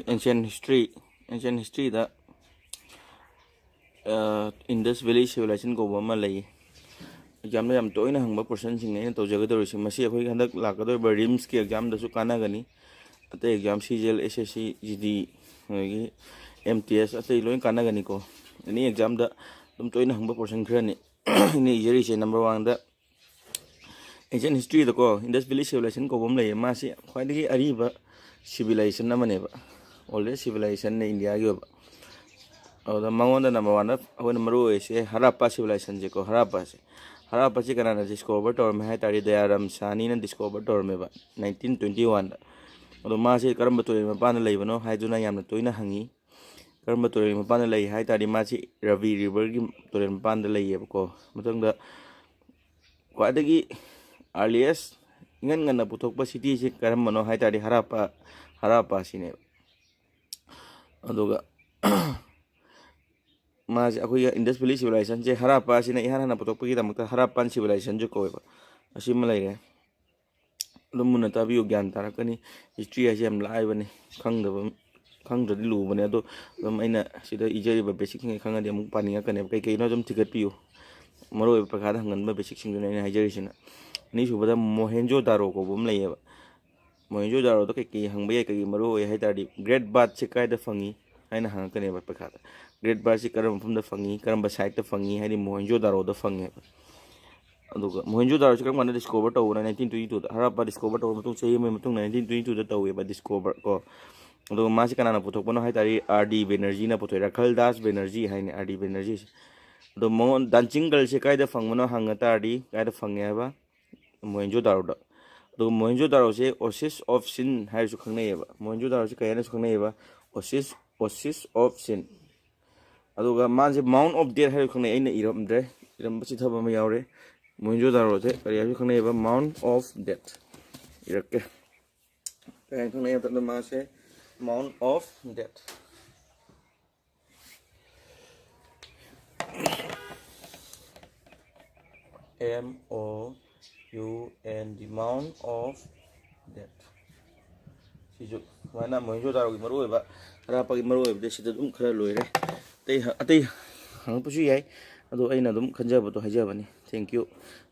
ancient history da Indus Valley Civilization ko ba malay exam da yam toina hangba person sing ne to jaga do masi akhoi handak lakado rims ki exam da su kana gani ate exam CGL SSC GD gi MTS ate loin kana gani ko ni exam da dum toina hangba person khra ni ni jeri se number 1 da ancient history da ko Indus Valley Civilization ko bom lay ma si khwai dagi ariba civilization na mane ba oldest civilization ne India gi ba और मंगोंदा number 1 oven मरो ऐसे Harappa civilisation जे को हड़प्पा से कनाना discover टोर में है तारी दयाराम सानी ने डिस्कवर टोर में बा 1921 और मासे करम बतोरे में पान लई बनो हाइदुना यामना तोइना हंगी करम बतोरे में पान लई हाइ तारी मासे रवि रिवर की तोरे में पान लई है को मतंग द क्वादगी अर्लीस्ट ngन ngन पुथोकपा सिटी से करम बनो हाइ तारी हड़प्पा सिने अदुगा माज अखोई इंडस वैली सिविलाइजेशन जे हड़प्पा सिना इहान हना पुथोकपगी दमकता हड़प्पन सिविलाइजेशन जो कोइबा असिम लैरे दम मुना ताबियो ज्ञान तारकनी हिस्ट्री आसे हम लाइबने खंगद्रदि लुबने अदो दम आइना सिदा इजरिबा बेसिक सिंग खंगदि अमुक पानिया कने कई कई नो दम थिगतपियो मरो प्रखाद हंगनबा बेसिक सिंग ने हाइजरिसिना नि सुबदा मोहेंजो दारो को बम लैयबा मोहेंजो दारो तो कई हंगबे कई मरो हाइतारदि ग्रेट बाथ से कायदा फंगी हाइना हंगकने बा प्रखाद ग्रेट बाथ से करम फम द फंगी करम साइड द फंगी हाइदि मोहेंजो दारो द फंगे अदुगा मोहेंजो दारो से करम डिस्कवर तौना 1922 हड़प्पा डिस्कवर तौर मतुंग सही में मतुंग 1922 दा तौवे बा डिस्कवर को अदुगा मासे कनाना पुथोकपनो हाइतारी आरडी बेनर्जी ना पुथोय रखलदास बेनर्जी हाइने आरडी बेनर्जी अदो मोन दांचिंग गर्ल से कायदा फंगमनो हंगतारदी कायदा फंगे हाबा मोहेंजो दारो दा अदुगा मोहेंजो दारो से Oasis of sin हाइसु खंगनेयबा Mohenjo Daro से कायना सु खंगनेयबा ओसिस ऑफ सिन अदुगा माजे माउंट ऑफ डेथ हाइसु खंगने आइना इरमबसि थबा म यावरे मोहेंजो दारो से करियासु खंगनेयबा माउंट ऑफ डेथ इरके काय खंगने तन मासे mount of death MOUND mount of death सिजु माना मोहेंजो दारो की मरो बा हड़प्पा की मरो बे सिदा दुम खरा लोइरे अतै हंगपसु याय अदो अइना दुम खंजबतो हाइजबनी थैंक यू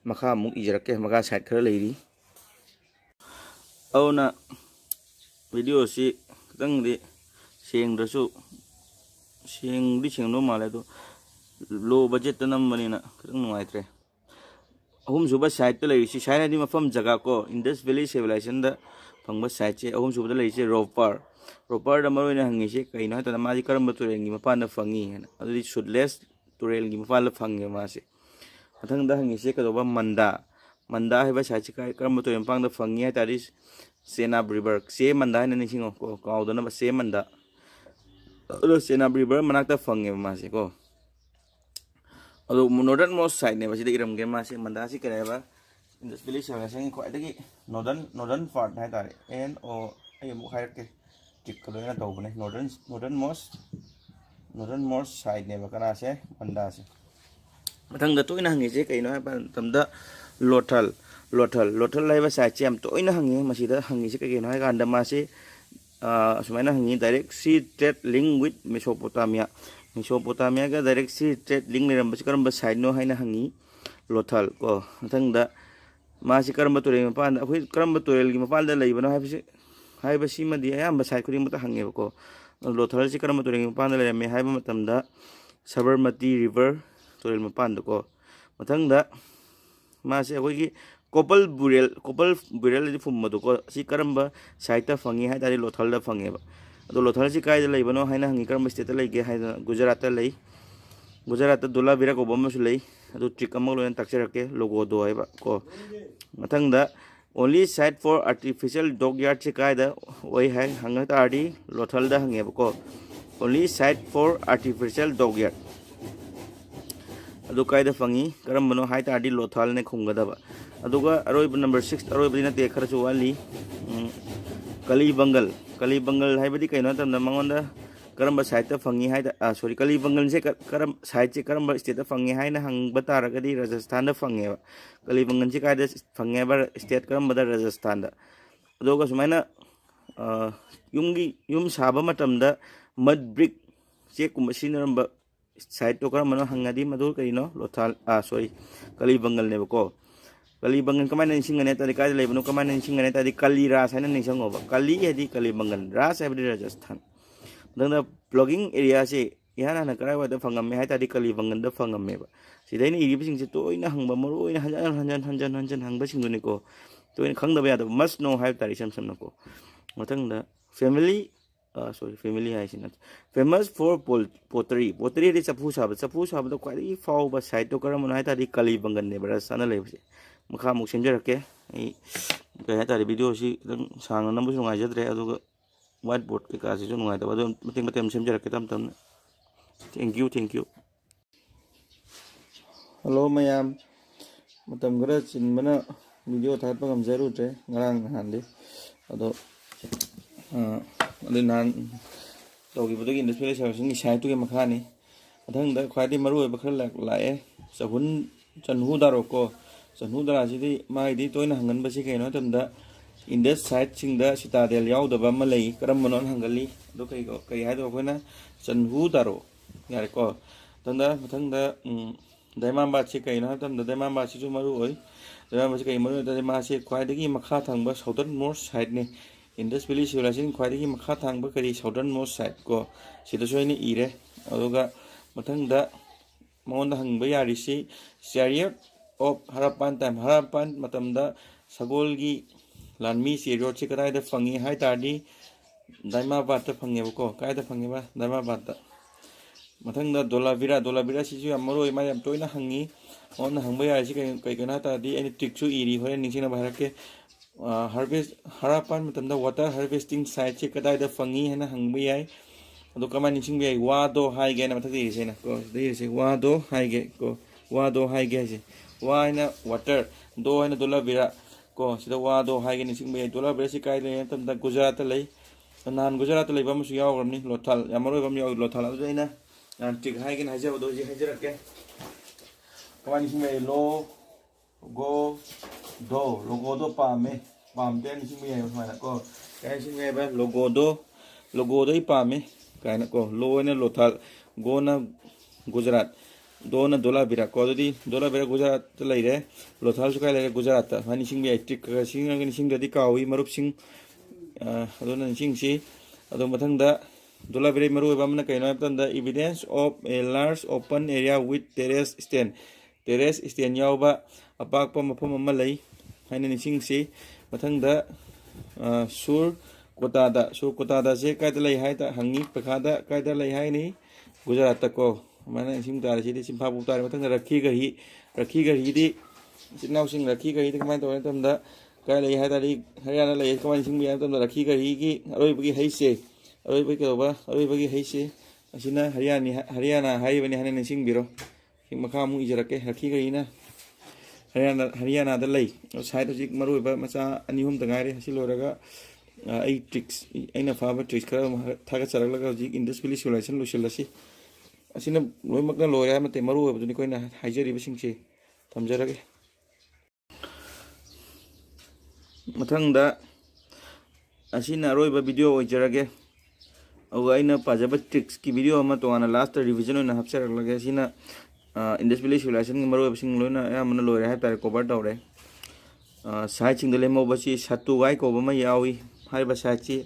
मखा मुक इजरके मगा साइड खरा लेरी औना वीडियो सी खतंगदि सेंगद्रसु सेंगनो माले दो लो बजेट नंबनिना खतंग नुआइत्रे अहुम सुबा साइड त लेरिसि साइड दि मफम जगह को इंडस वैली सिविलाइजेशन दा फंगबा साइड से अहुम सुबा लेरिसि रोपर दा मरोइना हंगिसि कइनो हता माजी करम तुरेंगी मपान फंगी है अदि सुडलेस तुरेल की मपान फंगे मासे मथंग दा हंगिसि कदोबा मंदा है साइड से करम तुरें पांग दा फंगी है तारि सेनाब रिवर से मंदा है निसिंगो को काउदना बा से मंदा अदो सेनाब रिवर मनाकता फंगे मासे को अदो नॉर्दर्न मोस्ट साइड ने बसिदा इरमगे मासे मंदा सि करेबा इंडस वैली सिविलाइजेशन ख्वाइदगी नॉर्दर्न पार्ट है तारे एन ओ आई मु हाइरके टिक कलोना तौबने नॉर्दर्न मोस्ट साइड ने बकना से मंदा से मथंग द तोइना हंगे जे कइनो है तमदा लोथल लाइबा साइड से हम तोइना हंगे मसिदा हंगे से कइनो है गांदा मासे सुमाइना हंगी direct sea trade link with Mesopotamia का डायरेक्ट सी ट्रेड लिंक लेरम करम साइड नो हाइना हंगी लोथल को मथंग द मासे करम तुरे मपान अखोई करम तुरेल की मपान दा लेबनो हाइबसि मदि अयाम साइड खुदिंग मत हंगेबको लोथल से करम तुरेल मपान दा लेरमे हाइबा मतमदा सबरमती रिवर तुरेल मपान दको मथंग दा मासे अखोई कोपल बुरेल फुमदको सि करम साइड ता फंगी हाइ तारि लोथल दा फंगेबा अदो लोथल से कायदा लेबनो हाइना हंगी करम स्टेट लेगे हाइना गुजरात लई गुजरात दोला बिरा को बमसु लई अदो ट्रिक अमक लोन तक्चरके लोगो दो हाइबा को मथंग दा only side for artificial dockyard से कायदा ओइ है हंगा तारदी लोथल दा हंगेबको only side for artificial dockyard अदो कायदा फंगी करम बनो हाइ तारदी लोथल ने खुंगदबा अदुगा अरोइब नंबर 6 अरोइब दिना ते खरसु वाली कलीबंगल हाइबदी कइनो तम मंगोंदा करम साइड फंगी हाइ सॉरी कलीबंगल से करम साइड से करम स्टेट फंगी हाइ ना हंग बतारगदी राजस्थान फंगे कलीबंगल से कायदा फंगे स्टेट करम Rajasthan अदुगा सुमाइना yum saba matamda mud brick che kum sinaramba side to karamano hangadi madu kaino lothal sorry kali bangal ne ko kali bangal kamana singane ta ka lebno kamana singane ta kali ras haina ning sangoba kali hedi kali bangal ras habdi Rajasthan dangda blogging area se ihana na karai wada fangam me hai ta kali bangal da fangam me ba sidai ni iri bising se to ina hangba maru ina hanjan hangba singune ko to ina khangda ba ya must know hai tari sam sam ko matangda family family hai sinat famous for pottery di chapu sab da kwai fau ba side to karam hai ta kali bangal ne bara sana le se makha muk semjarake ai kai ha ta video si dang sang na bu sungai jadre aduga whiteboard ke ka si sungai ta ba mating semjarake tam thank you hello mayam matam gara chin mana video that pa ngam jaru tre ngarang hande ado nan togi bodo Indus Valley Civilization sai tu ke makha ni athang da khwai di maru ba khar lak lae sabun chanhu daro ko chanhu dara ji di mai di toina hangan ba si ke no tam da Indus side sing da citadel yaw da ba ma lei karam non hangali do kai hai do koina chanhu daro yar ko tanda mathang da daimam ba si kai no tam da daimam ba si ju maru oi daimam ba si kai maru da ma si khwai di makha thang ba southern north side ni Indus Valley Civilization khwai makha thang ba kari southern north side ko sida soini ire aduga mathang da maon da hang ba yari si chariot of Harappan time Harappan matam da sagol gi lanmi si road si kadai da fangi hai tardi Daimabad ta fangi ko kai da fangi ba Daimabad da mathang da Dolavira si ju amaro ma yam toina hangi on hang ba yari si kai kana ta di any trick chu iri hore ningsina ba harake harvest Harappan matam da water harvesting site che kadai da fangi hena hangba yai ado kama ningsing bi wa do hai ge na mathak di se na ko di se wa do hai ge ko wa do hai ge se wa na water do na Dolavira ko sida wa do hai ge ningsing bi Dolavira si kai le tam da Gujarat lei nan Gujarat lei ba mu su yaw gamni lothal yamaro bam yaw lothal ado ina nan tik hai ge na haja do ji haja ke kama ningsing bi lo go logo do pam ten sing me ma ko kai sing me ba logo do I pam kai na ko lo na lothal go na Gujarat do na Dolavira ko di Dolavira Gujarat lai re lothal su kai lai Gujarat ta hani sing me tik ka sing ngani sing da di kawi marup sing ado na sing si ado mathang da Dolavira maru ba mana kai na tan da evidence of a large open area with terrace stand yaw ba apak pa mapam ma lai haina ni sing si mathang da sur kota da se kai da lai hai ta hangi pakha da kai da lai hai ni Gujarat ta ko mana sim ta si di sim pha bu ta mathang da rakhi ga hi di sinau sing rakhi ga hi kamai to tam da kai lai hai ta di Haryana lai kamai sing bi tam da rakhi ga hi ki aroi bagi hai se aroi bagi hai se asina Haryana hai bani haina ni sing biro sing makha mu ijarake rakhi ga hi na Haryana da lei side jik maru ba macha ani hum tangai re siloraga ai tricks aina faba tricks kara thaga charak laga jik Indus Valley Civilization lusilasi asina loimak na loya mate maru ba duni koina haijari ba singche thamjarage mathang da asina roi ba video oijarage au aina pajaba tricks ki video ma to ana last revision na hapcharak laga asina Indus Valley Civilization maru sing loina ya mana loi hai tar cover tawre sai ching dele mo basi satu gai ko ba ma yawi hai ba sai chi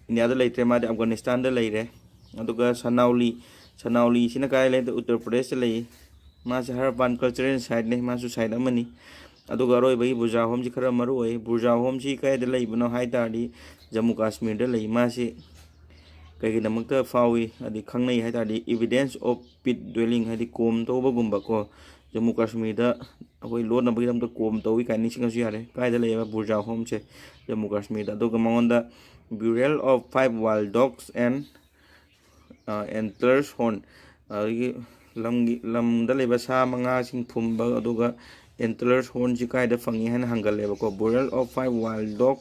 India da leitre ma Afghanistan da leire aduga Sanauli sina kai le Uttar Pradesh lei ma se Harappan cultural side ne ma su side amani aduga roi bai Burja home ji khara maru oi Burja home ji kai da lei bano hai tar di Jammu Kashmir da lei ma se kai gi namakta fawi adi khangnai hai tar di evidence of pit dwelling hai di kom to ba gumba ko Jammu Kashmir da akoi lo na bagam to kom to wi kai ni singa su yare kai da lei ba Burja home che Jammu Kashmir da aduga mangonda burial of 5 wild dogs and antlers horn lam da leba sa manga sing phumba aduga antlers horn ji kai da fangi han hangal leba ko burial of 5 wild dog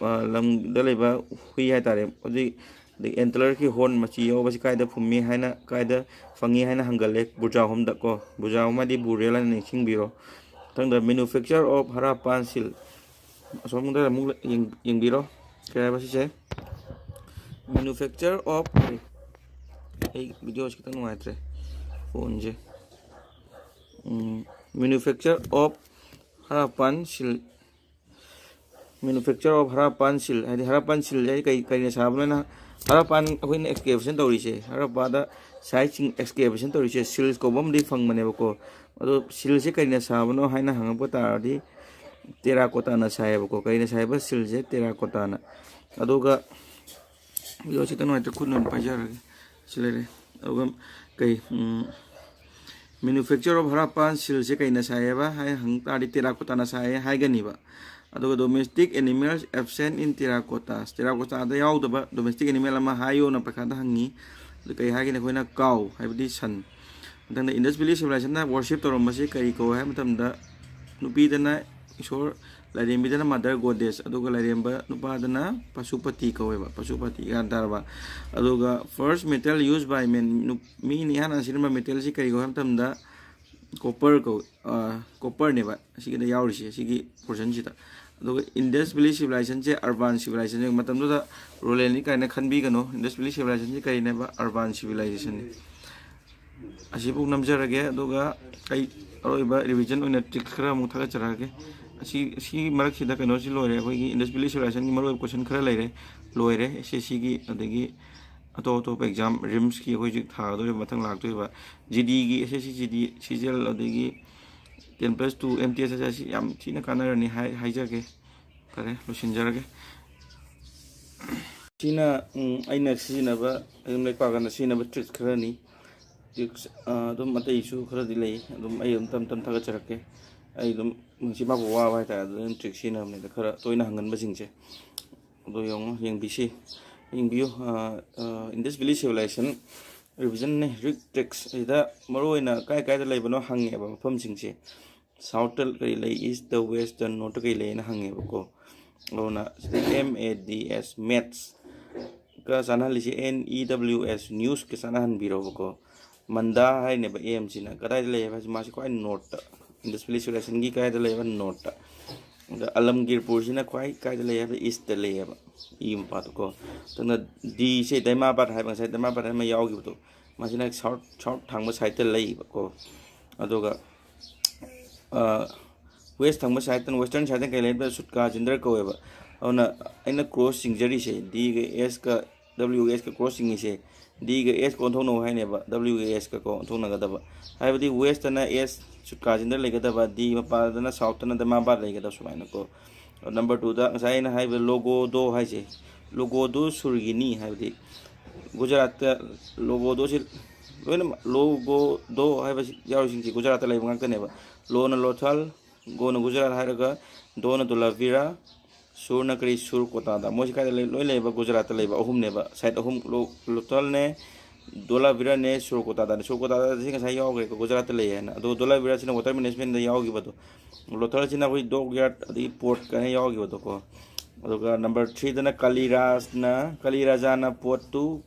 lam da leba hui hai tare odi the antler ki horn machi yo basi kai da phummi haina kai da fangi haina hangal le Burja home da ko Burja home di burial ni sing biro tang the manufacture of Harappan sil som da mu ying biro kaya ba siya manufacture of ay video kita nung atre phone je manufacture of Harappan sil manufacture of Harappan sil hay Harappan sil ay kay na sabon na Harappan ako na excavation tawri siya Harappa da site excavation tawri siya sil ko bom di fang mane ko ado sil siya kay na sabon hay na hangap po di terracotta na saya ko kay na saya ba sil siya terracotta na ado ga video kita nung atre kunon pa jar sila re ado kay manufacture of Harappan sil se kay na saya ba hay hang tari terracotta na saya hay gani ba aduga domestic animals absent in terracotta ada yaw da ba domestic animal ama hayo na pakada hangi kay hay na koina cow hay budi san tang Indus Valley Civilization na worship to romasi kay ko hay matam da nupi da na isor lairembi da na mother goddess aduga lairemba nupa da na pasupati ko ba pasupati gantar ba aduga first metal used by men mi ni hanan sinema metal si kay ko matam da copper ko copper ne ba sigi da yauri sigi portion si ta aduga Indus Valley Civilization je urban civilization je matam da rural ni kay na khanbi gano Indus Valley Civilization je kay na ba urban civilization asibu namjarage aduga kay aroiba revision oina trick khara mu thaga charage asi marak sida kano si loire akhoi Indus Valley Civilization gi maro question khara leire loire SSC gi adagi ato exam rims ki akhoi jik tha do mathang lak to ba GD gi SSC GD CGL adagi 10+2 MTS asi yam thina kanar ni haijage kare losinjarage sina aina sina ba ayum lai pa kana sina ba trick khara ni dum matai su khara dilai dum ayum tam thaga charake ai dum si ma bo wa ta dum trick sina ne da khara toina hangan ba singche do yong yeng bisi yeng biu Indus Valley Civilization Revision ne rig tricks ida maroina kai da lai bano hange ba mafam singche south kai lai east the west the north kai lai na hange ba ko ona MADS maths ka sana lisi NEWS news ke sana han biro ko manda hai ne ba am sina kadai lai ba ma si ko north Indus Valley Civilization gi kai da lai ba north da Alamgirpur sina kai da lai ba east da lai ba im pa to ko tana di se daima ba hai ba sai daima ba ma yaw gi to ma sina south thang ba side lai ba ko adoga west thang ba side western side kai lai ba sutka jindra ko ba ona aina crossing jari se d ga s ka ws ka crossing se d ga s ko thong no hai ne ba ws ka ko thong na ga da ba hai ba di west na s sutka jindra lai ga da ba d ma pa da na south na da ma ba lai ga da suai na ko number 2 da sai na hai ba logo do hai se logo do surgini hai di Gujarat logo do se logo do hai ba yaw sing ji Gujarat lai bang ka ne ba lo na lothal go na Gujarat hai ga do na dolavira sur na kri sur kota da mo kai loi lei ba Gujarat lei ba ahum ne ba side ahum lothal ne dolavira ne sur kota da singa sai yaw ga Gujarat lei na do dolavira sina water management da yaw gi ba to lothal sina koi dog yard di port ka ne yaw gi ba to ko aduga number 3 da na kaliraja na port tu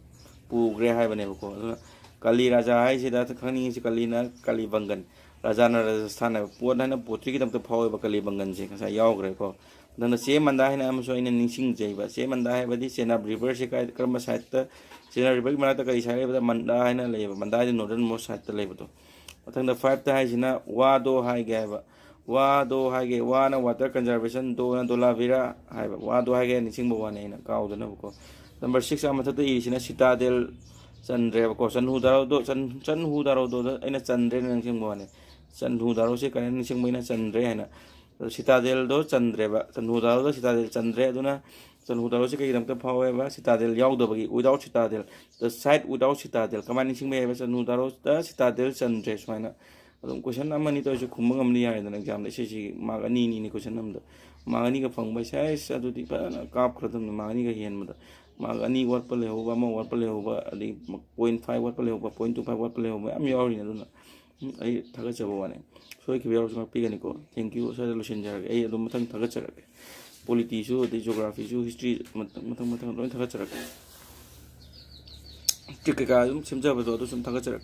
pu gre hai bane ko kaliraja hai sida khani si kalina kalibangan raja na Rajasthan na port na potri ki tam to phaw ba kalibangan se sai yaw gre ko dana se manda hai na am so ina ningsing jai ba se manda hai ba di Senab river se kai karma side ta Senab river mana ta kai sai ba manda hai na le ba manda di northern most side ta le ba to athang da 5 ta hai sina wado hai ga ba wado hai ge wa na water conservation do na dolavira hai ba wado hai ge ningsing ba wa ne na kaw da na ko number 6 am ta i sina citadel chandre ba ko sanhu daro do ina chandre na ningsing ba ne sanhu daro se kan ningsing ba ina chandre hai na citadel do chandre ba sanhu daro do citadel chandre aduna sanhu daro se kai dam ta phaw ba citadel yaw do bagi without citadel the site without citadel kamani sing ba sanhu daro da citadel chandre swaina adum question amani to ju khumang amni ya da exam da se ma ani ni question nam da ma ani ga phang ba sai adu di pa na kap khradam ma ani ga hen ma da ma ani wat pa le ho ba ma wat pa le ho ba adi 0.5 wat pa le ho ba 0.25 wat pa le ho ba am yaw ri na duna ai thaga chabo wane so ki yaw sma pi ga ni ko thank you sa solution jar ai adum mathang thaga chara polity su de geography su history mathang loi thaga chara tik ka dum semja ba do sum thaga chara